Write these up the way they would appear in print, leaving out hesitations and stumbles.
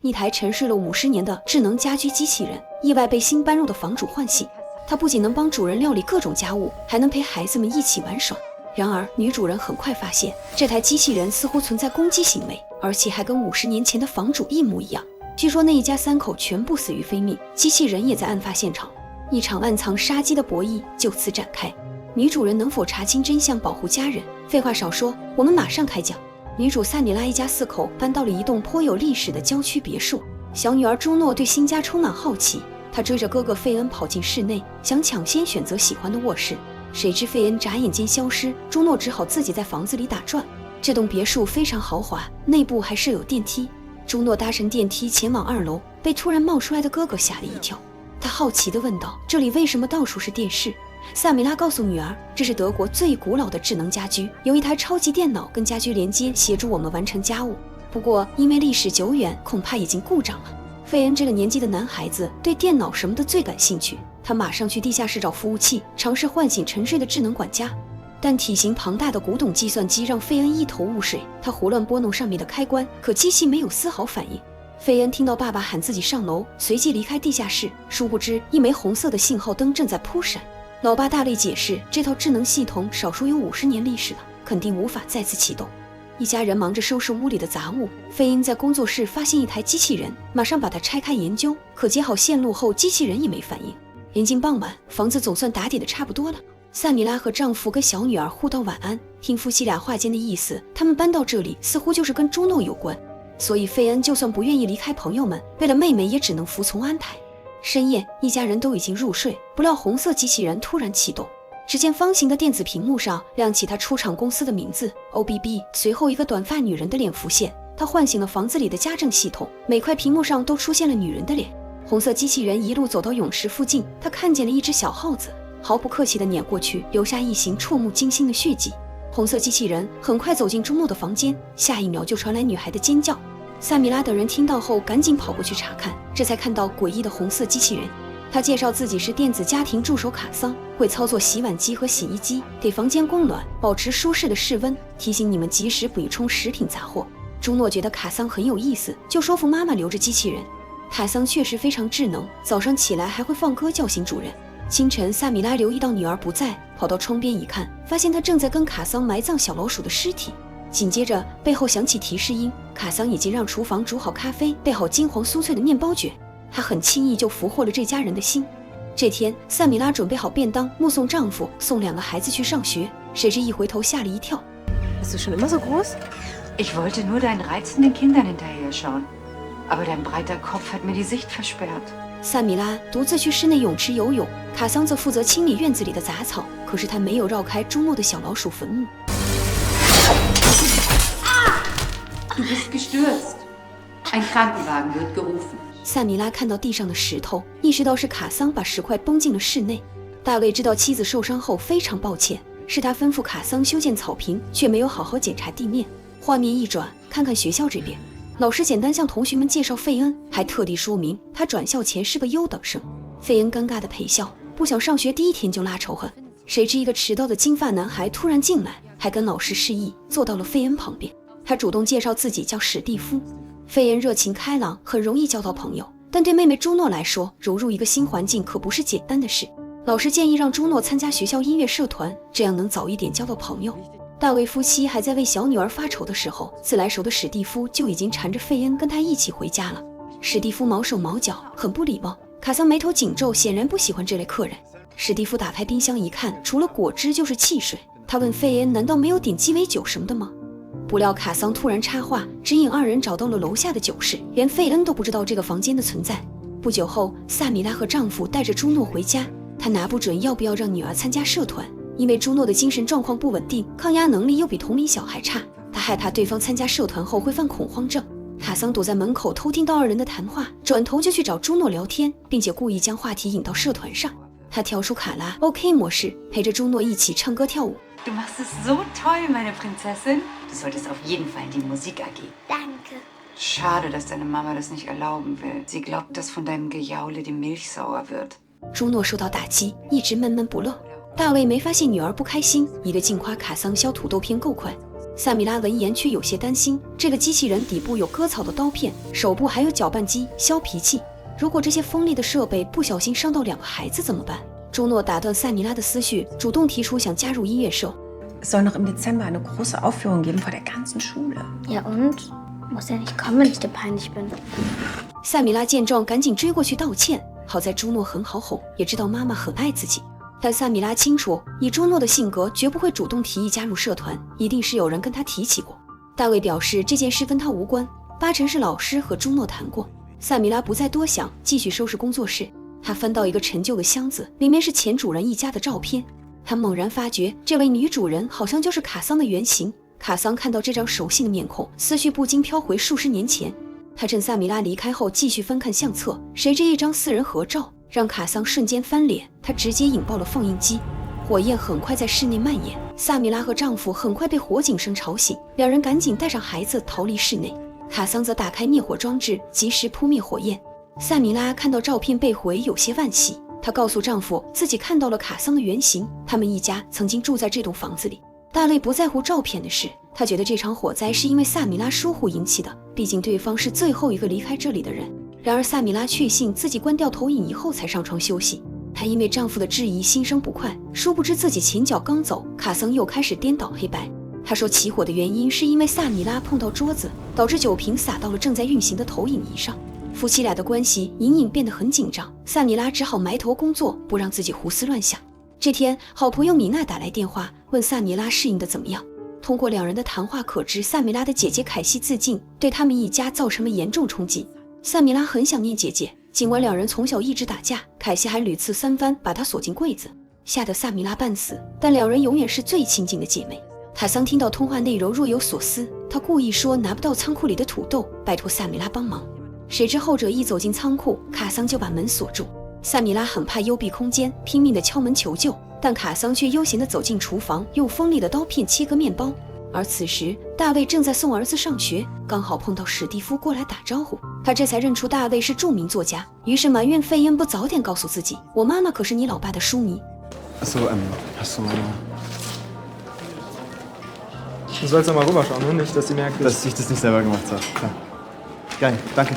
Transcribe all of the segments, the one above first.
一台沉睡了50年的智能家居机器人意外被新搬入的房主唤醒，它不仅能帮主人料理各种家务，还能陪孩子们一起玩耍。然而，女主人很快发现，这台机器人似乎存在攻击行为，而且还跟50年前的房主一模一样。据说那一家3口全部死于非命，机器人也在案发现场。一场暗藏杀机的博弈就此展开。女主人能否查清真相，保护家人？废话少说，我们马上开讲。女主萨米拉一家4口搬到了一栋颇有历史的郊区别墅。小女儿朱诺对新家充满好奇，她追着哥哥费恩跑进室内，想抢先选择喜欢的卧室。谁知费恩眨眼间消失，朱诺只好自己在房子里打转。这栋别墅非常豪华，内部还设有电梯。朱诺搭乘电梯前往2楼，被突然冒出来的哥哥吓了一跳。他好奇地问道：“这里为什么到处是电视？”萨米拉告诉女儿，这是德国最古老的智能家居，有一台超级电脑跟家居连接，协助我们完成家务。不过因为历史久远，恐怕已经故障了。费恩这个年纪的男孩子对电脑什么的最感兴趣，他马上去地下室找服务器，尝试唤醒沉睡的智能管家。但体型庞大的古董计算机让费恩一头雾水，他胡乱拨弄上面的开关，可机器没有丝毫反应。费恩听到爸爸喊自己上楼，随即离开地下室，殊不知一枚红色的信号灯正在扑闪。老爸大力解释，这套智能系统少说有50年历史了，肯定无法再次启动。一家人忙着收拾屋里的杂物，费恩在工作室发现一台机器人，马上把它拆开研究，可接好线路后，机器人也没反应。临近傍晚，房子总算打点的差不多了。萨米拉和丈夫跟小女儿互道晚安，听夫妻俩话间的意思，他们搬到这里似乎就是跟朱诺有关，所以费恩就算不愿意离开朋友们，为了妹妹也只能服从安排。深夜，一家人都已经入睡，不料红色机器人突然启动，只见方形的电子屏幕上亮起他出厂公司的名字 OBB， 随后一个短发女人的脸浮现，他唤醒了房子里的家政系统，每块屏幕上都出现了女人的脸。红色机器人一路走到泳池附近，他看见了一只小耗子，毫不客气地碾过去，留下一行触目惊心的血迹。红色机器人很快走进朱诺的房间，下一秒就传来女孩的尖叫。萨米拉等人听到后赶紧跑过去查看，这才看到诡异的红色机器人。他介绍自己是电子家庭助手卡桑，会操作洗碗机和洗衣机，给房间供暖，保持舒适的室温，提醒你们及时补充食品杂货。朱诺觉得卡桑很有意思，就说服妈妈留着机器人。卡桑确实非常智能，早上起来还会放歌叫醒主人。清晨，萨米拉留意到女儿不在，跑到窗边一看，发现她正在跟卡桑埋葬小老鼠的尸体。紧接着背后响起提示音，卡桑已经让厨房煮好咖啡，备好金黄酥脆的面包卷，他很轻易就俘获了这家人的心。这天，萨米拉准备好便当，目送丈夫送2个孩子去上学，谁知一回头吓了一跳。Bist du schon immer so groß? Ich wollte nur deinen reizenden Kindern hinterher schauen, aber dein breiter Kopf hat mir die Sicht versperrt. 萨米拉独自去室内泳池游泳，卡桑则负责清理院子里的杂草，可是他没有绕开朱诺的小老鼠坟墓。Du bist gestürzt. Ein Krankenwagen wird gerufen. 萨米拉看到地上的石头，意识到是卡桑把石块崩进了室内。大卫知道妻子受伤后非常抱歉，是他吩咐卡桑修建草坪，却没有好好检查地面。画面一转，看看学校这边，老师简单向同学们介绍费恩，还特地说明他转校前是个优等生。费恩尴尬地陪笑，不想上学第1天就拉仇恨。谁知一个迟到的金发男孩突然进来，还跟老师示意，坐到了费恩旁边。他主动介绍自己叫史蒂夫。费恩热情开朗，很容易交到朋友，但对妹妹朱诺来说，融入一个新环境可不是简单的事。老师建议让朱诺参加学校音乐社团，这样能早一点交到朋友。大卫夫妻还在为小女儿发愁的时候，自来熟的史蒂夫就已经缠着费恩跟他一起回家了。史蒂夫毛手毛脚，很不礼貌。卡桑眉头紧皱，显然不喜欢这类客人。史蒂夫打开冰箱一看，除了果汁就是汽水。他问费恩，难道没有点鸡尾酒什么的吗？不料卡桑突然插话，指引2人找到了楼下的酒室，连费恩都不知道这个房间的存在。不久后，萨米拉和丈夫带着朱诺回家，他拿不准要不要让女儿参加社团，因为朱诺的精神状况不稳定，抗压能力又比同龄小孩差，他害怕对方参加社团后会犯恐慌症。卡桑躲在门口偷听到2人的谈话，转头就去找朱诺聊天，并且故意将话题引到社团上。他调出卡拉 OK 模式，陪着朱诺一起唱歌跳舞。Du machst es so toll, meine Prinzessin. Du solltest auf jeden Fall in die Musik AG. Danke. Schade, dass deine Mama das nicht erlauben will. Sie glaubt, dass von deinem Gejaule die Milch sauer wird. 朱诺受到打击，一直闷闷不乐。大卫没发现女儿不开心，一个劲夸卡桑削土豆片够快。萨米拉闻言却有些担心，这个机器人底部有割草的刀片，手部还有搅拌机、削皮器。如果这些锋利的设备不小心伤到2个孩子怎么办？朱诺打断萨米拉的思绪，主动提出想加入音乐社。Es soll noch im Dezember eine große Aufführung geben vor der ganzen Schule. Ja und? Muss er nicht kommen, wenn ich dir peinlich bin? 萨米拉见状赶紧追过去道歉，好在朱诺很好哄，也知道妈妈很爱自己。但萨米拉清楚，以朱诺的性格，绝不会主动提议加入社团，一定是有人跟他提起过。大卫表示这件事跟他无关，8成是老师和朱诺谈过。萨米拉不再多想，继续收拾工作室。他翻到一个陈旧的箱子，里面是前主人一家的照片。他猛然发觉，这位女主人好像就是卡桑的原型。卡桑看到这张熟悉的面孔，思绪不禁飘回数十年前。他趁萨米拉离开后继续翻看相册，谁知一张4人合照让卡桑瞬间翻脸，他直接引爆了放映机，火焰很快在室内蔓延。萨米拉和丈夫很快被火警声吵醒，两人赶紧带上孩子逃离室内。卡桑则打开灭火装置，及时扑灭火焰。萨米拉看到照片被毁，有些惋惜。她告诉丈夫，自己看到了卡桑的原型，他们一家曾经住在这栋房子里。大卫不在乎照片的事，他觉得这场火灾是因为萨米拉疏忽引起的，毕竟对方是最后一个离开这里的人。然而萨米拉确信自己关掉投影仪后才上床休息。她因为丈夫的质疑心生不快，殊不知自己前脚刚走，卡桑又开始颠倒黑白。她说起火的原因是因为萨米拉碰到桌子，导致酒瓶洒到了正在运行的投影仪上。夫妻俩的关系隐隐变得很紧张，萨米拉只好埋头工作，不让自己胡思乱想。这天，好朋友米娜打来电话，问萨米拉适应的怎么样。通过两人的谈话可知，萨米拉的姐姐凯西自尽，对他们一家造成了严重冲击。萨米拉很想念姐姐，尽管两人从小一直打架，凯西还屡次3番把她锁进柜子，吓得萨米拉半死。但两人永远是最亲近的姐妹。卡桑听到通话内容若有所思，他故意说拿不到仓库里的土豆，拜托萨米拉帮忙。谁知后者一走进仓库，卡桑就把门锁住。萨米拉很怕幽闭空间，拼命地敲门求救，但卡桑却悠闲地走进厨房，用锋利的刀片切割面包。而此时大卫正在送儿子上学，刚好碰到史蒂夫过来打招呼，他这才认出大卫是著名作家，于是埋怨费恩不早点告诉自己，我妈妈可是你老爸的书迷。 Achso, hast du meine... Du sollst ja mal rüberschauen, ne? Nicht, dass sie merkt, dass ich das nicht selber gemacht habe. Geil, danke.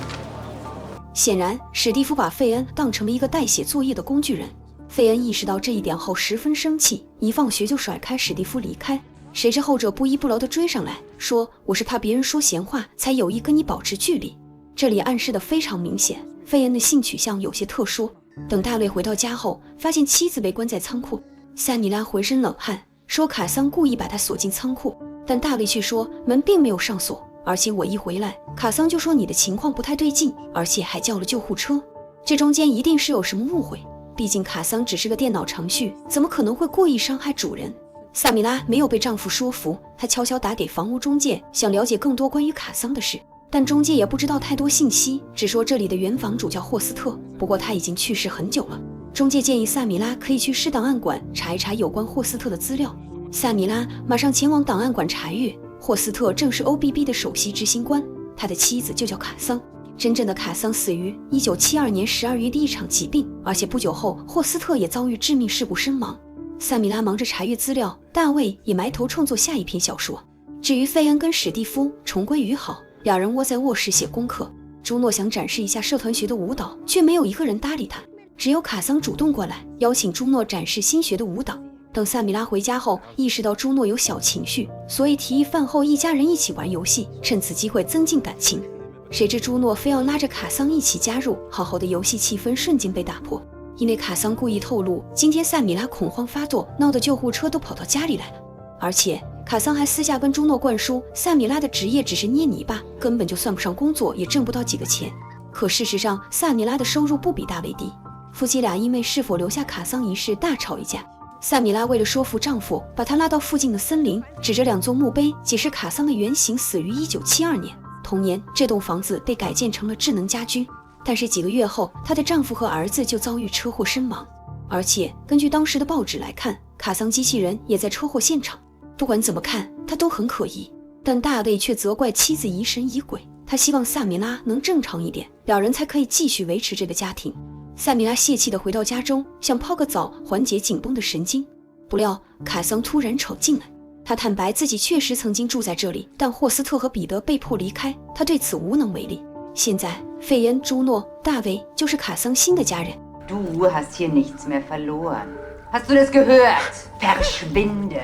显然，史蒂夫把费恩当成了一个代写作业的工具人。费恩意识到这一点后十分生气，一放学就甩开史蒂夫离开。谁知后者不依不饶地追上来，说我是怕别人说闲话，才有意跟你保持距离。这里暗示得非常明显，费恩的性取向有些特殊。等大卫回到家后，发现妻子被关在仓库，萨米拉浑身冷汗，说卡桑故意把他锁进仓库。但大卫却说门并没有上锁，而且我一回来，卡桑就说你的情况不太对劲，而且还叫了救护车。这中间一定是有什么误会，毕竟卡桑只是个电脑程序，怎么可能会故意伤害主人？萨米拉没有被丈夫说服，她悄悄打给房屋中介，想了解更多关于卡桑的事，但中介也不知道太多信息，只说这里的原房主叫霍斯特，不过他已经去世很久了。中介建议萨米拉可以去市档案馆查一查有关霍斯特的资料。萨米拉马上前往档案馆查阅，霍斯特正是 OBB 的首席执行官，他的妻子就叫卡桑。真正的卡桑死于1972年12月的一场疾病，而且不久后霍斯特也遭遇致命事故身亡。萨米拉忙着查阅资料，大卫也埋头创作下一篇小说。至于费恩跟史蒂夫重归于好，两人窝在卧室写功课。朱诺想展示一下社团学的舞蹈，却没有一个人搭理他，只有卡桑主动过来邀请朱诺展示新学的舞蹈。等萨米拉回家后，意识到朱诺有小情绪，所以提议饭后一家人一起玩游戏，趁此机会增进感情。谁知朱诺非要拉着卡桑一起加入，好好的游戏气氛瞬间被打破。因为卡桑故意透露，今天萨米拉恐慌发作，闹得救护车都跑到家里来了。而且卡桑还私下跟朱诺灌输，萨米拉的职业只是捏泥巴，根本就算不上工作，也挣不到几个钱。可事实上，萨米拉的收入不比大卫低。夫妻俩因为是否留下卡桑一事大吵一架。萨米拉为了说服丈夫，把他拉到附近的森林，指着2座墓碑解释卡桑的原型死于1972年。同年，这栋房子被改建成了智能家居。但是几个月后，她的丈夫和儿子就遭遇车祸身亡。而且根据当时的报纸来看，卡桑机器人也在车祸现场。不管怎么看，他都很可疑。但大卫却责怪妻子疑神疑鬼，他希望萨米拉能正常一点，两人才可以继续维持这个家庭。萨米拉泄气地回到家中，想泡个澡缓解紧绷的神经。不料卡桑突然闯进来，他坦白自己确实曾经住在这里，但霍斯特和彼得被迫离开，他对此无能为力。现在，费恩、朱诺、大卫就是卡桑新的家人。Du hast hier nichts mehr verloren. Hast du das gehört? Verschwinde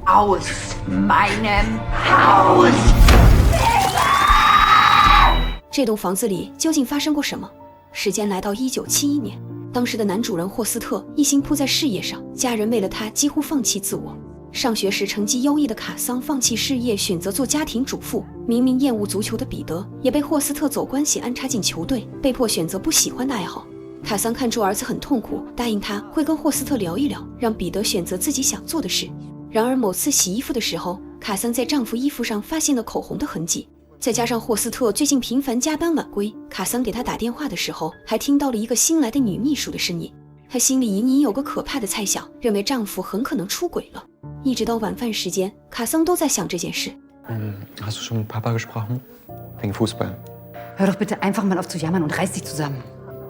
aus meinem Haus. 这栋房子里究竟发生过什么？时间来到1971年，当时的男主人霍斯特一心扑在事业上，家人为了他几乎放弃自我。上学时成绩优异的卡桑放弃事业，选择做家庭主妇。明明厌恶足球的彼得也被霍斯特走关系安插进球队，被迫选择不喜欢的爱好。卡桑看出儿子很痛苦，答应他会跟霍斯特聊一聊，让彼得选择自己想做的事。然而某次洗衣服的时候，卡桑在丈夫衣服上发现了口红的痕迹，再加上霍斯特最近频繁加班晚归，卡桑给他打电话的时候还听到了一个新来的女秘书的声音。她心里隐隐有个可怕的猜想，认为丈夫很可能出轨了。一直到晚饭时间，卡桑都在想这件事。Hast du schon mit Papa gesprochen? Wegen Fußball. Hör doch bitte einfach mal auf zu jammern und reiß dich zusammen.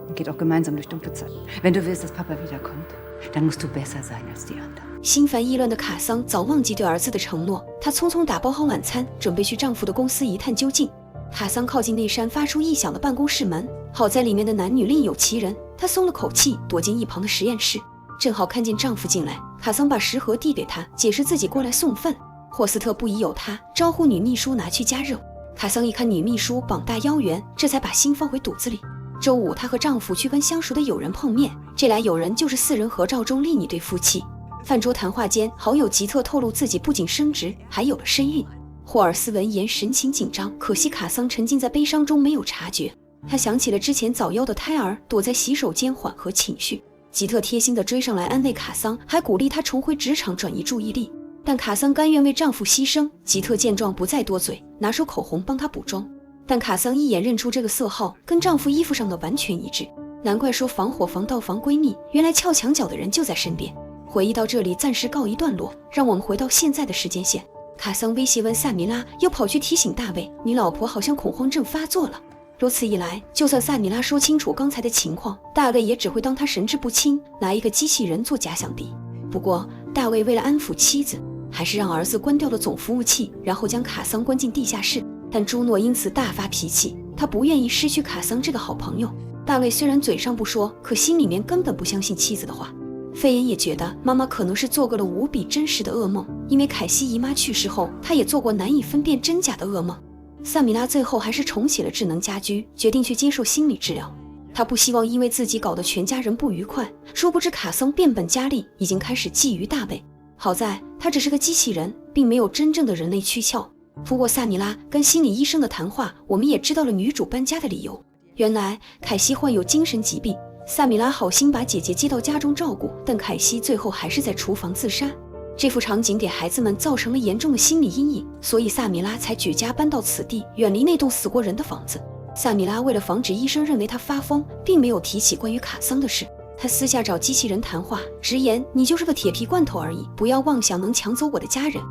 Und geht auch gemeinsam durch dunkle Zeiten. Wenn du willst, dass Papa wiederkommt, dann musst du besser sein als die anderen. 心烦意乱的卡桑早忘记对儿子的承诺，她匆匆打包好晚餐，准备去丈夫的公司一探究竟。卡桑靠近那扇发出异响的办公室门，好在里面的男女另有其人，她松了口气，躲进一旁的实验室。正好看见丈夫进来，卡桑把食盒递给他，解释自己过来送饭。霍斯特不疑有他，招呼女秘书拿去加热。卡桑一看女秘书膀大腰圆，这才把心放回肚子里。周五，她和丈夫去跟相熟的友人碰面，这俩友人就是4人合照中另一对夫妻。饭桌谈话间，好友吉特透露自己不仅升职，还有了身孕。霍尔斯闻言神情紧张，可惜卡桑沉浸在悲伤中没有察觉。他想起了之前早夭的胎儿，躲在洗手间缓和情绪。吉特贴心地追上来安慰卡桑，还鼓励他重回职场转移注意力。但卡桑甘愿为丈夫牺牲。吉特见状不再多嘴，拿出口红帮他补妆。但卡桑一眼认出这个色号跟丈夫衣服上的完全一致，难怪说防火防盗防闺蜜，原来撬墙角的人就在身边。回忆到这里暂时告一段落，让我们回到现在的时间线。卡桑威胁完萨米拉，又跑去提醒大卫，你老婆好像恐慌症发作了。如此一来，就算萨米拉说清楚刚才的情况，大卫也只会当他神志不清，拿一个机器人做假想敌。不过大卫为了安抚妻子，还是让儿子关掉了总服务器，然后将卡桑关进地下室。但朱诺因此大发脾气，他不愿意失去卡桑这个好朋友。大卫虽然嘴上不说，可心里面根本不相信妻子的话。费恩也觉得妈妈可能是做过了无比真实的噩梦，因为凯西姨妈去世后，她也做过难以分辨真假的噩梦。萨米拉最后还是重启了智能家居，决定去接受心理治疗。她不希望因为自己搞得全家人不愉快，殊不知卡桑变本加厉，已经开始觊觎大卫。好在他只是个机器人，并没有真正的人类躯壳。通过萨米拉跟心理医生的谈话，我们也知道了女主搬家的理由。原来凯西患有精神疾病，萨米拉好心把姐姐接到家中照顾，但凯西最后还是在厨房自杀。这幅场景给孩子们造成了严重的心理阴影，所以萨米拉才举家搬到此地，远离那栋死过人的房子。萨米拉为了防止医生认为她发疯，并没有提起关于卡桑的事。她私下找机器人谈话，直言你就是个铁皮罐头而已，不要妄想能抢走我的家人。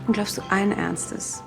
Und glaubst du allen Ernstes,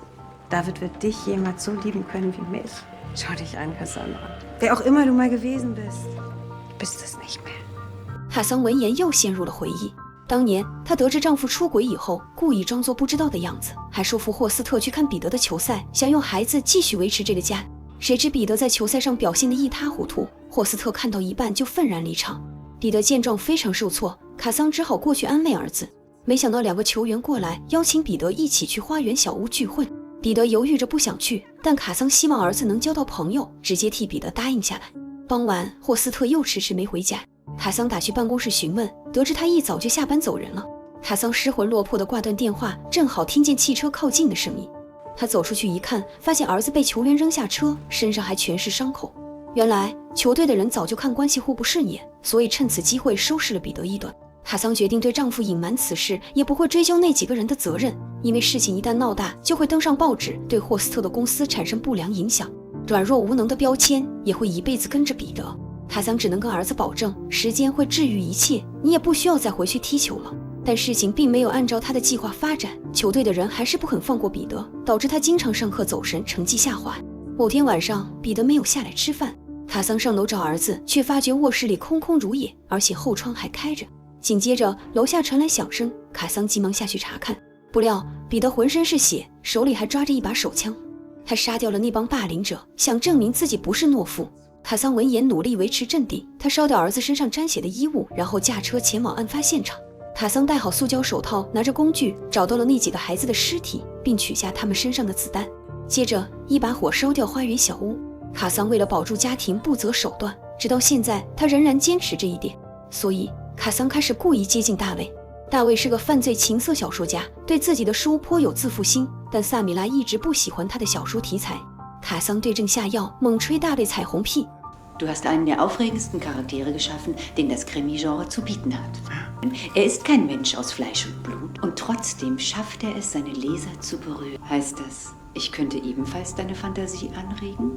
David wird dich jemals so lieben können wie mich? Schau dich an, Cassandra. Wer auch immer du mal gewesen bist, du bist es nicht mehr. 卡桑闻言又陷入了回忆。当年她得知丈夫出轨以后，故意装作不知道的样子，还说服霍斯特去看彼得的球赛，想用孩子继续维持这个家。谁知彼得在球赛上表现得一塌糊涂，霍斯特看到一半就愤然离场。彼得见状非常受挫，卡桑只好过去安慰儿子。没想到2个球员过来邀请彼得一起去花园小屋聚会。彼得犹豫着不想去，但卡桑希望儿子能交到朋友，直接替彼得答应下来。傍晚，霍斯特又迟迟没回家，卡桑打去办公室询问，得知他一早就下班走人了。卡桑失魂落魄地挂断电话，正好听见汽车靠近的声音。他走出去一看，发现儿子被球员扔下车，身上还全是伤口。原来球队的人早就看关系户不顺眼，所以趁此机会收拾了彼得一顿。卡桑决定对丈夫隐瞒此事，也不会追究那几个人的责任，因为事情一旦闹大，就会登上报纸，对霍斯特的公司产生不良影响。软弱无能的标签也会一辈子跟着彼得。卡桑只能跟儿子保证，时间会治愈一切，你也不需要再回去踢球了。但事情并没有按照他的计划发展，球队的人还是不肯放过彼得，导致他经常上课走神，成绩下滑。某天晚上，彼得没有下来吃饭，卡桑上楼找儿子，却发觉卧室里空空如也，而且后窗还开着。紧接着楼下传来响声，卡桑急忙下去查看，不料彼得浑身是血，手里还抓着一把手枪。他杀掉了那帮霸凌者，想证明自己不是懦夫。卡桑闻言努力维持镇定，他烧掉儿子身上沾血的衣物，然后驾车前往案发现场。卡桑戴好塑胶手套，拿着工具找到了那几个孩子的尸体，并取下他们身上的子弹。接着一把火烧掉花园小屋。卡桑为了保住家庭不择手段，直到现在他仍然坚持这一点。所以卡桑开始故意接近大卫。大卫是个犯罪情色小说家，对自己的书颇有自负心，但萨米拉一直不喜欢他的小说题材。卡桑对症下药，猛吹大卫彩虹屁。Du hast einen der aufregendsten Charaktere geschaffen, den das Krimi-Genre zu bieten hat. Ist kein Mensch aus Fleisch und Blut und trotzdem schafft es, seine Leser zu berühren. Heißt das, ich könnte ebenfalls deine Fantasie anregen?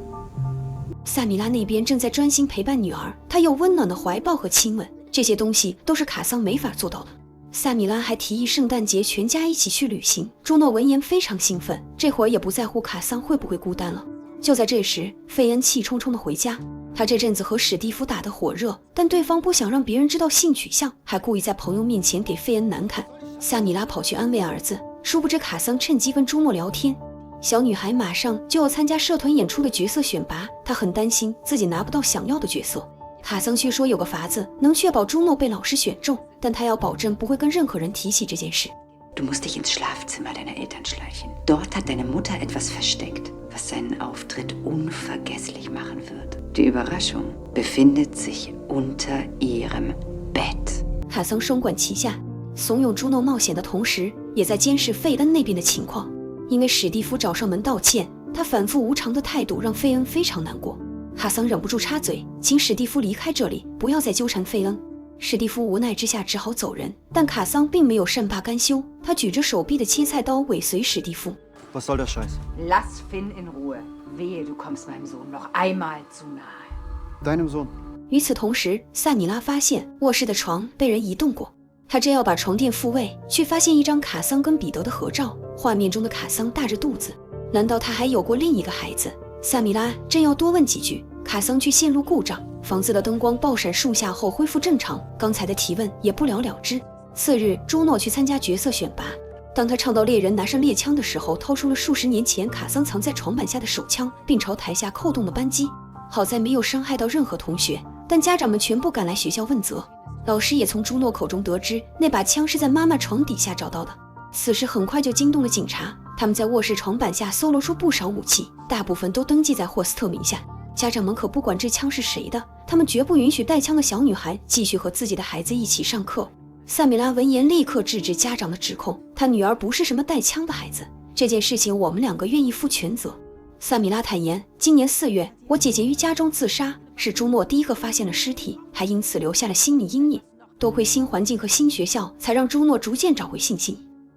萨米拉那边正在专心陪伴女儿，她有温暖的怀抱和亲吻，这些东西都是卡桑没法做到的。萨米拉还提议圣诞节全家一起去旅行。朱诺闻言非常兴奋，这会儿也不在乎卡桑会不会孤单了。就在这时，费恩气冲冲地回家。他这阵子和史蒂夫打得火热，但对方不想让别人知道性取向，还故意在朋友面前给费恩难看。萨米拉跑去安慰儿子，殊不知卡桑趁机跟朱诺聊天。小女孩马上就要参加社团演出的角色选拔，她很担心自己拿不到想要的角色。卡桑却说有个法子能确保朱诺被老师选中，但他要保证不会跟任何人提起这件事。Du musst dich ins Schlafzimmer deiner Eltern schleichen. Dort hat deine Mutter etwas versteckt, was seinen Auftritt unvergesslich machen wird. Die Überraschung befindet sich unter ihrem Bett. 卡桑双管齐下，怂恿朱诺冒险的同时，也在监视费恩那边的情况。因为史蒂夫找上门道歉，他反复无常的态度让费恩非常难过。卡桑忍不住插嘴，请史蒂夫离开这里，不要再纠缠费恩。史蒂夫无奈之下只好走人，但卡桑并没有善罢甘休，他举着手臂的切菜刀尾随史蒂夫。Was soll der Scheiß? Lass Finn in Ruhe. Wehe, du kommst meinem Sohn noch einmal zu nahe. Deinem Sohn. 与此同时，萨米拉发现卧室的床被人移动过，他正要把床垫复位，却发现一张卡桑跟彼得的合照，画面中的卡桑大着肚子，难道他还有过另一个孩子？萨米拉正要多问几句，卡桑却陷入故障，房子的灯光爆闪数下后恢复正常，刚才的提问也不了了之。次日，朱诺去参加角色选拔，当他唱到猎人拿上猎枪的时候，掏出了数十年前卡桑藏在床板下的手枪，并朝台下扣动了扳机。好在没有伤害到任何同学，但家长们全部赶来学校问责。老师也从朱诺口中得知，那把枪是在妈妈床底下找到的。此事很快就惊动了警察，他们在卧室床板下搜罗出不少武器，大部分都登记在霍斯特名下。家长们可不管这枪是谁的，他们绝不允许带枪的小女孩继续和自己的孩子一起上课。萨米拉闻言立刻制止家长的指控，她女儿不是什么带枪的孩子，这件事情我们两个愿意负全责。萨米拉坦言，今年4月，我姐姐于家中自杀，是朱诺第一个发现了尸体，还因此留下了心理阴影。多亏新环境和新学校，才让朱诺逐渐找回信心。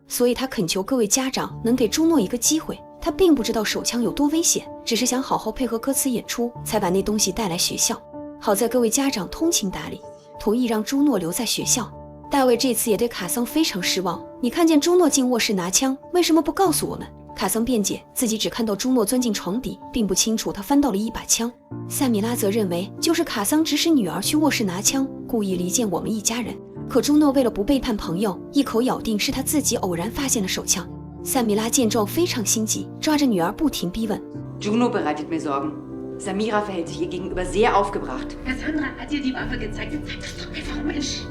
所以他恳求各位家长能给朱诺一个机会。他并不知道手枪有多危险，只是想好好配合歌词演出，才把那东西带来学校。好在各位家长通情达理，同意让朱诺留在学校。大卫这次也对卡桑非常失望，你看见朱诺进卧室拿枪，为什么不告诉我们？卡桑辩解，自己只看到朱诺钻进床底，并不清楚他翻到了一把枪。萨米拉则认为，就是卡桑指使女儿去卧室拿枪，故意离间我们一家人。可朱诺为了不背叛朋友，一口咬定是他自己偶然发现了手枪。萨米拉见状非常心急，抓着女儿不停逼问。Juno bereitet mir Sorgen. Samira verhält sich ihr gegenüber sehr aufgebracht. Cassandra hat dir die Waffe gezeigt. Zeig das doch einfach, Mensch.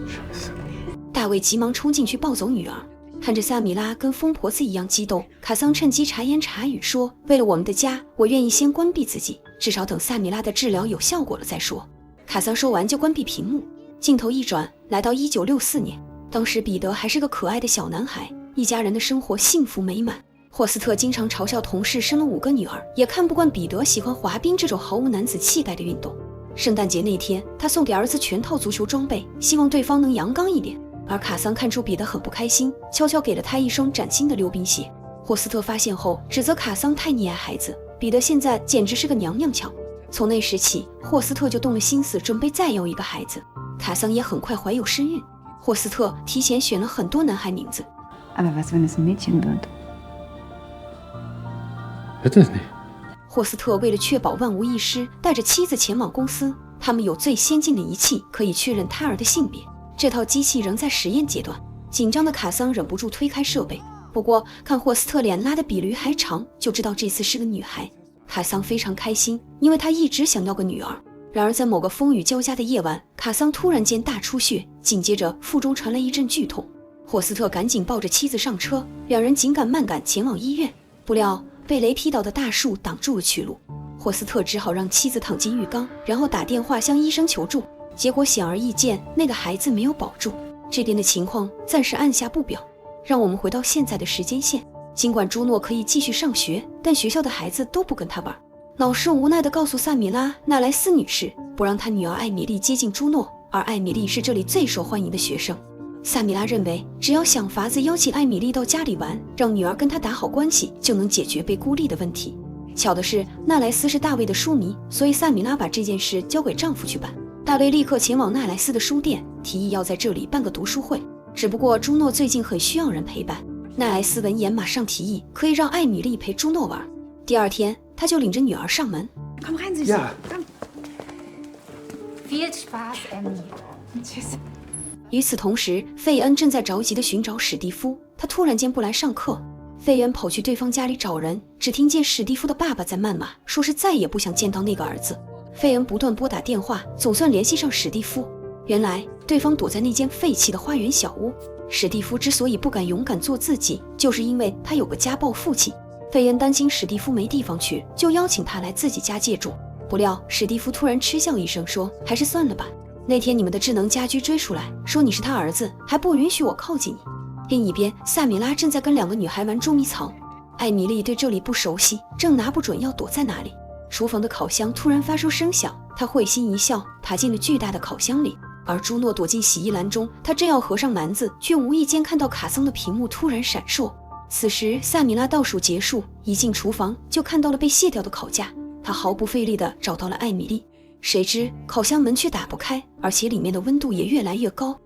大卫急忙冲进去抱走女儿，看着萨米拉跟疯婆子一样激动，卡桑趁机茶言茶语说：“为了我们的家，我愿意先关闭自己，至少等萨米拉的治疗有效果了再说。”卡桑说完就关闭屏幕，镜头一转，来到1964年，当时彼得还是个可爱的小男孩，一家人的生活幸福美满。霍斯特经常嘲笑同事生了5个女儿，也看不惯彼得喜欢滑冰这种毫无男子气概的运动。圣诞节那天，他送给儿子全套足球装备，希望对方能阳刚一点。而卡桑看出彼得很不开心，悄悄给了他一双崭新的溜冰鞋。霍斯特发现后，指责卡桑太溺爱孩子，彼得现在简直是个娘娘腔。从那时起，霍斯特就动了心思，准备再要一个孩子。卡桑也很快怀有身孕。霍斯特提前选了很多男孩名字。Aber was, wenn es ein Mädchen wird? Bitte nicht. 霍斯特为了确保万无一失，带着妻子前往公司，他们有最先进的仪器，可以确认胎儿的性别。这套机器仍在实验阶段，紧张的卡桑忍不住推开设备，不过看霍斯特脸拉得比驴还长，就知道这次是个女孩。卡桑非常开心，因为他一直想要个女儿。然而在某个风雨交加的夜晚，卡桑突然间大出血，紧接着腹中传来一阵剧痛。霍斯特赶紧抱着妻子上车，两人紧赶慢赶前往医院。不料被雷劈倒的大树挡住了去路，霍斯特只好让妻子躺进浴缸，然后打电话向医生求助。结果显而易见，那个孩子没有保住。这边的情况暂时按下不表。让我们回到现在的时间线，尽管朱诺可以继续上学，但学校的孩子都不跟他玩。老师无奈地告诉萨米拉·纳莱斯女士，不让她女儿艾米丽接近朱诺，而艾米丽是这里最受欢迎的学生。萨米拉认为，只要想法子邀请艾米丽到家里玩，让女儿跟她打好关系，就能解决被孤立的问题。巧的是，纳莱斯是大卫的书迷，所以萨米拉把这件事交给丈夫去办。大卫立刻前往纳莱斯的书店，提议要在这里办个读书会。只不过朱诺最近很需要人陪伴，纳莱斯闻言马上提议可以让艾米丽陪朱诺玩。第二天，他就领着女儿上门。Komm rein, Süße. Ja. Komm. Viel Spaß, Emmy. Tschüss. 与此同时，费恩正在着急地寻找史蒂夫，他突然间不来上课。费恩跑去对方家里找人，只听见史蒂夫的爸爸在谩骂，说是再也不想见到那个儿子。费恩不断拨打电话，总算联系上史蒂夫。原来对方躲在那间废弃的花园小屋。史蒂夫之所以不敢勇敢做自己，就是因为他有个家暴父亲。费恩担心史蒂夫没地方去，就邀请他来自己家借住。不料史蒂夫突然嗤笑一声说，还是算了吧。那天你们的智能家居追出来，说你是他儿子，还不允许我靠近你。另一边，萨米拉正在跟两个女孩玩捉迷藏。艾米丽对这里不熟悉，正拿不准要躲在哪里。厨房的烤箱突然发出声响，她会心一笑，爬进了巨大的烤箱里。而朱诺躲进洗衣篮中，他正要合上篮子，却无意间看到卡桑的屏幕突然闪烁。此时萨米拉倒数结束，一进厨房就看到了被卸掉的烤架，他毫不费力地找到了艾米丽。谁知烤箱门却打不开，而且里面的温度也越来越高。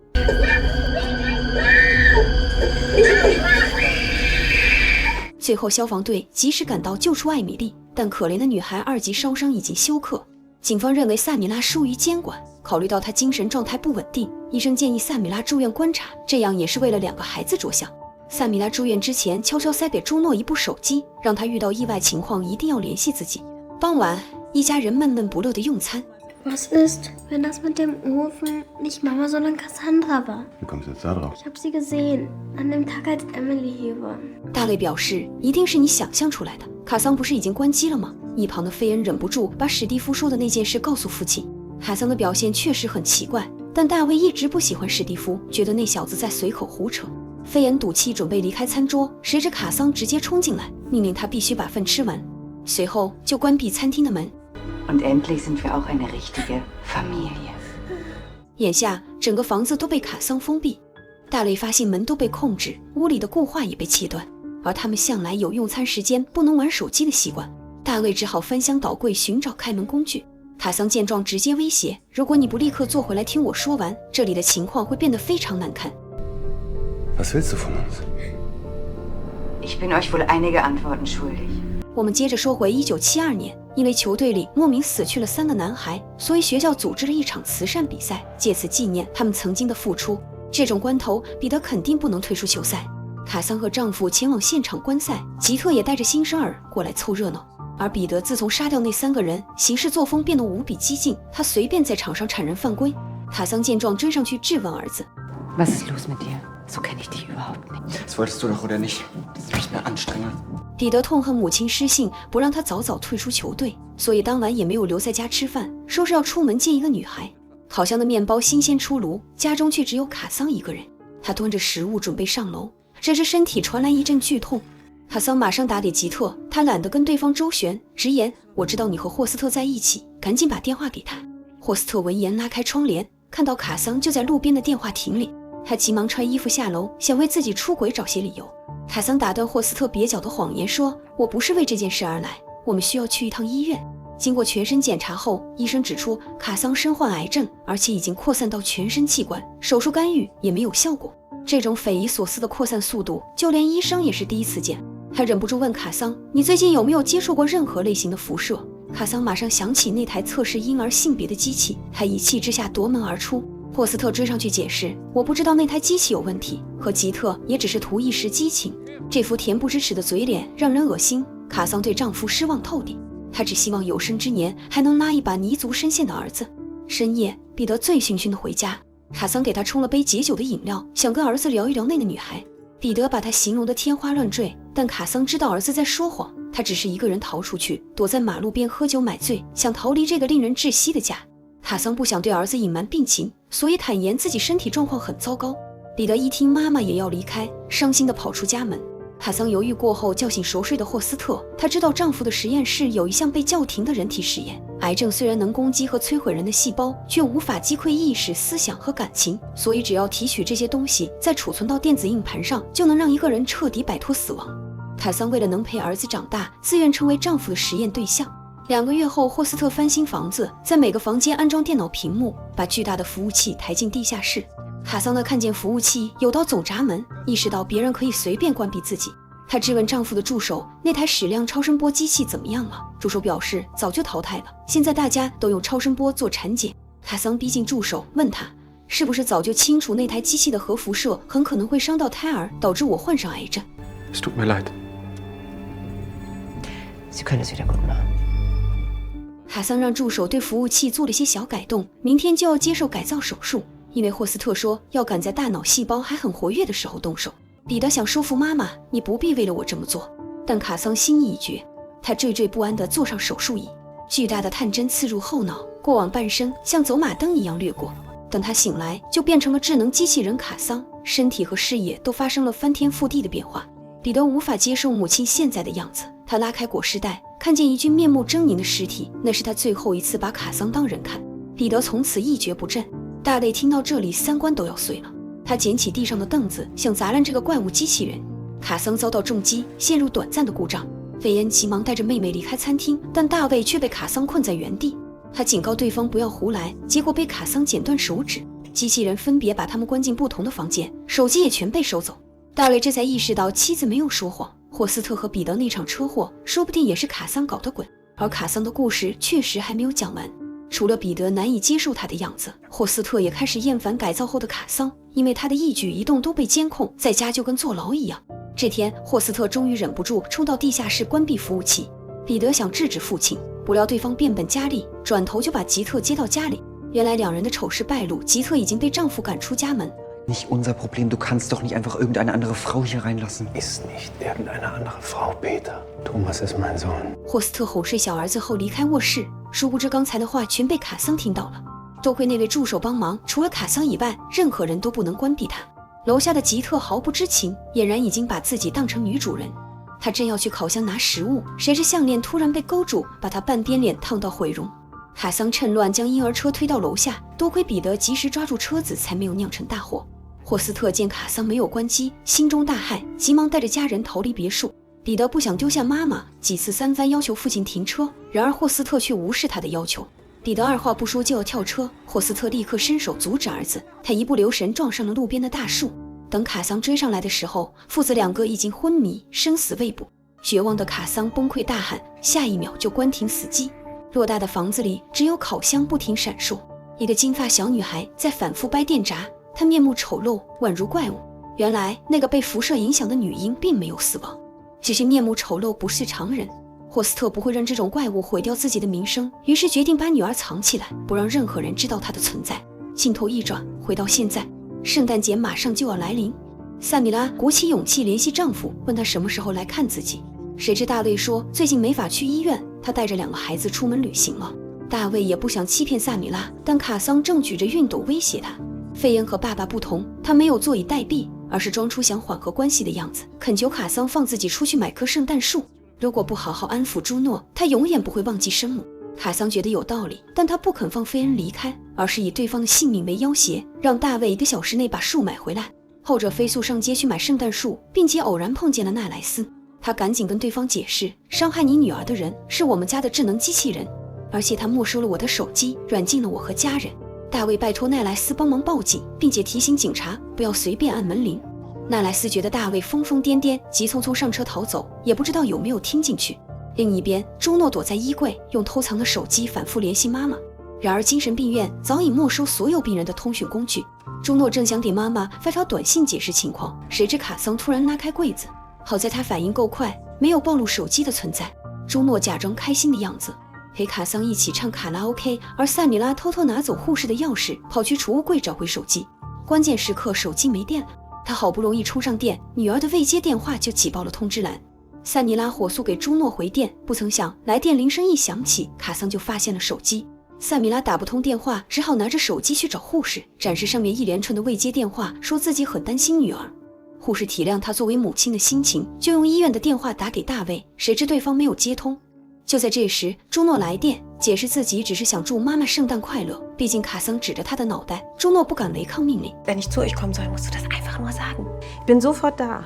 最后消防队及时赶到救出艾米丽，但可怜的女孩2级烧伤已经休克。警方认为萨米拉疏于监管，考虑到她精神状态不稳定，医生建议萨米拉住院观察，这样也是为了2个孩子着想。萨米拉住院之前悄悄塞给朱诺一部手机，让他遇到意外情况一定要联系自己。傍晚，一家人闷闷不乐地用餐。Was ist, wenn das mit dem Ofen nicht Mama, sondern Cassandra war? Wie kommst du jetzt da drauf? Ich habe sie gesehen, an dem Tag, als Emily hier war. 大卫表示，一定是你想象出来的。卡桑不是已经关机了吗？一旁的费恩忍不住把史蒂夫说的那件事告诉父亲。卡桑的表现确实很奇怪，但大卫一直不喜欢史蒂夫，觉得那小子在随口胡扯。费恩赌气准备离开餐桌，谁知卡桑直接冲进来，命令他必须把饭吃完，随后就关闭餐厅的门。Und endlich sind wir auch eine richtige Familie. 眼下整个房子都被卡桑封闭，大卫发现门都被控制，屋里的固话也被切断，而他们向来有用餐时间不能玩手机的习惯。大卫只好翻箱倒柜寻找开门工具。卡桑见状直接威胁，如果你不立刻坐回来听我说完，这里的情况会变得非常难看。Was willst du von uns? Ich bin euch wohl einige Antworten schuldig. 我们接着说回1972年，因为球队里莫名死去了3个男孩，所以学校组织了一场慈善比赛，借此纪念他们曾经的付出。这种关头，彼得肯定不能退出球赛。卡桑和丈夫前往现场观赛，吉特也带着新生儿过来凑热闹。而彼得自从杀掉那3个人，行事作风变得无比激进，他随便在场上铲人犯规。卡桑见状追上去质问儿子 Was ist los mit dir? So kenne ich dich überhaupt nicht. Das wolltest du doch, oder nicht? Das ist nicht mehr anstrengend. 彼得痛恨母亲失信，不让他早早退出球队，所以当晚也没有留在家吃饭，说是要出门见一个女孩。烤箱的面包新鲜出炉，家中却只有卡桑一个人。他端着食物准备上楼，谁知身体传来一阵剧痛。卡桑马上打给吉特，他懒得跟对方周旋，直言我知道你和霍斯特在一起，赶紧把电话给他。霍斯特闻言拉开窗帘，看到卡桑就在路边的电话亭里，他急忙穿衣服下楼，想为自己出轨找些理由。卡桑打断霍斯特蹩脚的谎言说，我不是为这件事而来，我们需要去一趟医院。经过全身检查后，医生指出卡桑身患癌症，而且已经扩散到全身器官，手术干预也没有效果。这种匪夷所思的扩散速度，就连医生也是第一次见。他忍不住问卡桑，你最近有没有接触过任何类型的辐射？卡桑马上想起那台测试婴儿性别的机器，他一气之下夺门而出。霍斯特追上去解释，我不知道那台机器有问题，和吉特也只是图一时激情。这副恬不知耻的嘴脸让人恶心。卡桑对丈夫失望透顶，她只希望有生之年还能拉一把泥足深陷的儿子。深夜，彼得醉醺醺地回家，卡桑给他冲了杯解酒的饮料，想跟儿子聊一聊那个女孩。彼得把她形容得天花乱坠，但卡桑知道儿子在说谎，他只是一个人逃出去，躲在马路边喝酒买醉，想逃离这个令人窒息的家。卡桑不想对儿子隐瞒病情，所以坦言自己身体状况很糟糕。彼得一听妈妈也要离开，伤心地跑出家门。卡桑犹豫过后叫醒熟睡的霍斯特，她知道丈夫的实验室有一项被叫停的人体实验。癌症虽然能攻击和摧毁人的细胞，却无法击溃意识、思想和感情，所以只要提取这些东西，再储存到电子硬盘上，就能让一个人彻底摆脱死亡。卡桑为了能陪儿子长大，自愿成为丈夫的实验对象。2个月后，霍斯特翻新房子，在每个房间安装电脑屏幕，把巨大的服务器抬进地下室。卡桑看见服务器有道总闸门，意识到别人可以随便关闭自己。她质问丈夫的助手，那台矢量超声波机器怎么样了？助手表示早就淘汰了，现在大家都用超声波做产检。卡桑逼近助手，问他是不是早就清楚那台机器的核辐射很可能会伤到胎儿，导致我患上癌症。Es tut mir leid. Sie können es wieder gut machen. 卡桑让助手对服务器做了些小改动，明天就要接受改造手术，因为霍斯特说要赶在大脑细胞还很活跃的时候动手。彼得想说服妈妈，你不必为了我这么做，但卡桑心意已决，他惴惴不安地坐上手术椅，巨大的探针刺入后脑，过往半生像走马灯一样掠过。等他醒来，就变成了智能机器人卡桑，身体和视野都发生了翻天覆地的变化。彼得无法接受母亲现在的样子，他拉开裹尸袋，看见一具面目狰狞的尸体，那是他最后一次把卡桑当人看。彼得从此一蹶不振。大卫听到这里，三观都要碎了。他捡起地上的凳子，想砸烂这个怪物机器人。卡桑遭到重击，陷入短暂的故障。费恩急忙带着妹妹离开餐厅，但大卫却被卡桑困在原地。他警告对方不要胡来，结果被卡桑剪断手指。机器人分别把他们关进不同的房间，手机也全被收走。大卫这才意识到妻子没有说谎，霍斯特和彼得那场车祸说不定也是卡桑搞的鬼，而卡桑的故事确实还没有讲完。除了彼得难以接受他的样子，霍斯特也开始厌烦改造后的卡桑，因为他的一举一动都被监控，在家就跟坐牢一样。这天，霍斯特终于忍不住冲到地下室关闭服务器。彼得想制止父亲，不料对方变本加厉，转头就把吉特接到家里。原来两人的丑事败露，吉特已经被丈夫赶出家门。Nicht unser Problem, du kannst doch nicht einfach irgendeine andere Frau hier reinlassen. Ist nicht irgendeine andere Frau, Peter. Thomas ist mein Sohn. 霍斯特哄睡小儿子后离开卧室，殊不知刚才的话全被卡桑听到了。多亏那位助手帮忙，除了卡桑以外，任何人都不能关闭他。楼下的吉特毫不知情，俨然已经把自己当成女主人。他正要去烤箱拿食物，谁知项链突然被勾住，把他半边脸烫到毁容。卡桑趁乱将婴儿车推到楼下，多亏彼得及时抓住车子，才没有酿成大祸。霍斯特见卡桑没有关机，心中大骇，急忙带着家人逃离别墅。彼得不想丢下妈妈，几次三番要求父亲停车，然而霍斯特却无视他的要求。彼得二话不说就要跳车，霍斯特立刻伸手阻止儿子，他一不留神撞上了路边的大树。等卡桑追上来的时候，父子两个已经昏迷，生死未卜。绝望的卡桑崩溃大喊，下一秒就关停死机。偌大的房子里只有烤箱不停闪烁，一个金发小女孩在反复掰电闸，她面目丑陋，宛如怪物。原来那个被辐射影响的女婴并没有死亡，只是面目丑陋不是常人。霍斯特不会让这种怪物毁掉自己的名声，于是决定把女儿藏起来，不让任何人知道她的存在。镜头一转，回到现在，圣诞节马上就要来临。萨米拉鼓起勇气联系丈夫，问他什么时候来看自己。谁知大卫说最近没法去医院，他带着2个孩子出门旅行了。大卫也不想欺骗萨米拉，但卡桑正举着熨斗威胁他。费恩和爸爸不同，他没有坐以待毙，而是装出想缓和关系的样子，恳求卡桑放自己出去买棵圣诞树。如果不好好安抚朱诺，他永远不会忘记生母。卡桑觉得有道理，但他不肯放费恩离开，而是以对方的性命为要挟，让大卫1个小时内把树买回来。后者飞速上街去买圣诞树，并且偶然碰见了奈莱斯。他赶紧跟对方解释，伤害你女儿的人是我们家的智能机器人，而且他没收了我的手机，软禁了我和家人。大卫拜托奈莱斯帮忙报警，并且提醒警察不要随便按门铃。奈莱斯觉得大卫疯疯癫癫，急匆匆上车逃走，也不知道有没有听进去。另一边，朱诺躲在衣柜，用偷藏的手机反复联系妈妈。然而精神病院早已没收所有病人的通讯工具。朱诺正想给妈妈发条短信解释情况，谁知卡桑突然拉开柜子，好在他反应够快，没有暴露手机的存在。朱诺假装开心的样子，陪卡桑一起唱卡拉 OK， 而塞米拉偷偷拿走护士的钥匙，跑去储物柜找回手机。关键时刻手机没电了，他好不容易充上电，女儿的未接电话就挤爆了通知栏。塞米拉火速给朱诺回电，不曾想来电铃声一响起，卡桑就发现了手机。塞米拉打不通电话，只好拿着手机去找护士，展示上面一连串的未接电话，说自己很担心女儿。护士体谅他作为母亲的心情，就用医院的电话打给大卫，谁知对方没有接通。就在这时，朱诺来电，解释自己只是想祝妈妈圣诞快乐，毕竟卡桑指着他的脑袋，朱诺不敢违抗命令。Wenn ich zu euch kommen soll, musst du das einfach nur sagen. Ich bin sofort da.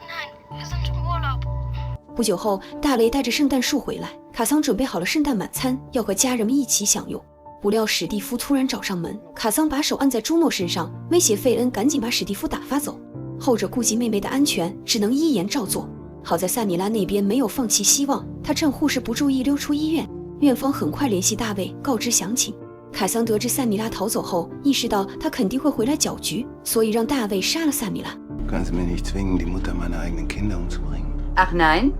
Nein, wir sind im Urlaub. 不久后，大卫带着圣诞树回来，卡桑准备好了圣诞晚餐，要和家人们一起享用。不料史蒂夫突然找上门，卡桑把手按在朱诺身上，威胁费恩赶紧把史蒂夫打发走。后者顾及妹妹的安全，只能依言照做。好在塞米拉那边没有放弃希望，他趁护士不注意溜出医院。院方很快联系大卫，告知详情。卡桑得知塞米拉逃走后，意识到他肯定会回来搅局，所以让大卫杀了塞米拉。Können Sie mich nicht zwingen, die Mutter meiner eigenen Kinder umzubringen? Ach nein?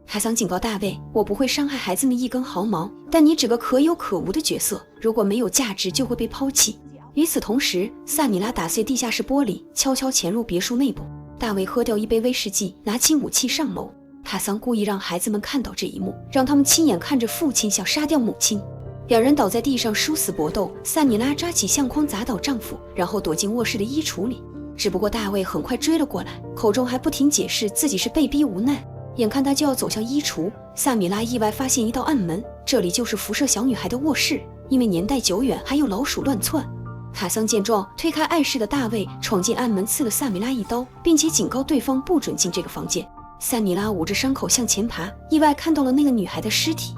卡桑警告大卫，我不会伤害孩子们一根毫毛，但你只个可有可无的角色，如果没有价值就会被抛弃。与此同时，塞米拉打碎地下室玻璃，悄悄潜入别墅内部。大卫喝掉一杯威士忌，拿起武器上楼。卡桑故意让孩子们看到这一幕，让他们亲眼看着父亲想杀掉母亲。两人倒在地上殊死搏斗，塞米拉抓起相框砸倒丈夫，然后躲进卧室的衣橱里。只不过大卫很快追了过来，口中还不停解释自己是被逼无奈。眼看他就要走向衣橱，塞米拉意外发现一道暗门，这里就是辐射小女孩的卧室，因为年代久远，还有老鼠乱窜。卡桑见状，推开碍事的大卫，闯进暗门刺了塞米拉一刀，并且警告对方不准进这个房间。塞米拉捂着伤口向前爬，意外看到了那个女孩的尸体。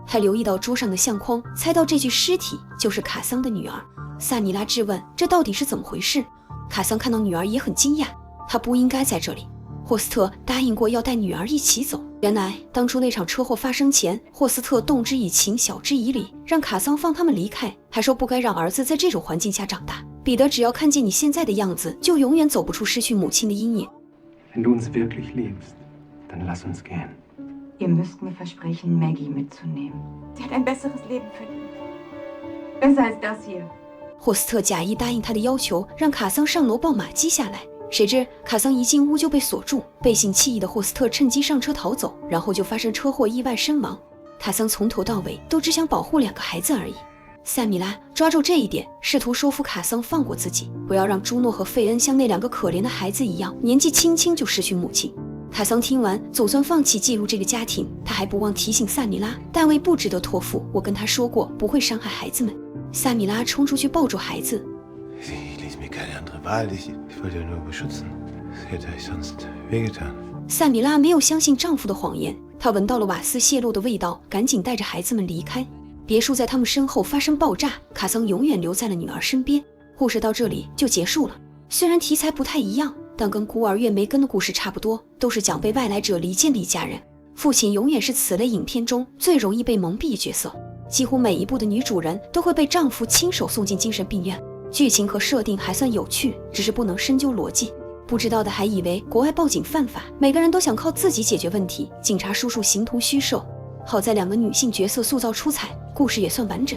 他留意到桌上的相框，猜到这具尸体就是卡桑的女儿。塞米拉质问这到底是怎么回事。卡桑看到女儿也很惊讶，她不应该在这里。霍斯特答应过要带女儿一起走。原来当初那场车祸发生前，霍斯特动之以情，晓之以理，让卡桑放他们离开，还说不该让儿子在这种环境下长大。彼得只要看见你现在的样子，就永远走不出失去母亲的阴影。Wenn du uns wirklich liebst, dann lass uns gehen. Ihr müsst mir versprechen, Maggie mitzunehmen. Sie hat ein besseres Leben verdient. Besser als das hier. 霍斯特假意答应他的要求，让卡桑上楼抱马基下来。谁知卡桑一进屋就被锁住，背信弃义的霍斯特趁机上车逃走，然后就发生车祸意外身亡。卡桑从头到尾都只想保护2个孩子而已。塞米拉抓住这一点，试图说服卡桑放过自己，不要让朱诺和费恩像那2个可怜的孩子一样，年纪轻轻就失去母亲。卡桑听完，总算放弃介入这个家庭，他还不忘提醒塞米拉，大卫不值得托付，我跟他说过不会伤害孩子们。塞米拉冲出去抱住孩子。塞米拉没有相信丈夫的谎言，她闻到了瓦斯泄漏的味道，赶紧带着孩子们离开。别墅在他们身后发生爆炸，卡桑永远留在了女儿身边。故事到这里就结束了。虽然题材不太一样，但跟孤儿院梅根的故事差不多，都是讲被外来者离间的一家人。父亲永远是此类影片中最容易被蒙蔽的角色，几乎每一部的女主人都会被丈夫亲手送进精神病院。剧情和设定还算有趣，只是不能深究逻辑。不知道的还以为国外报警犯法，每个人都想靠自己解决问题，警察叔叔形同虚设。好在2个女性角色塑造出彩，故事也算完整。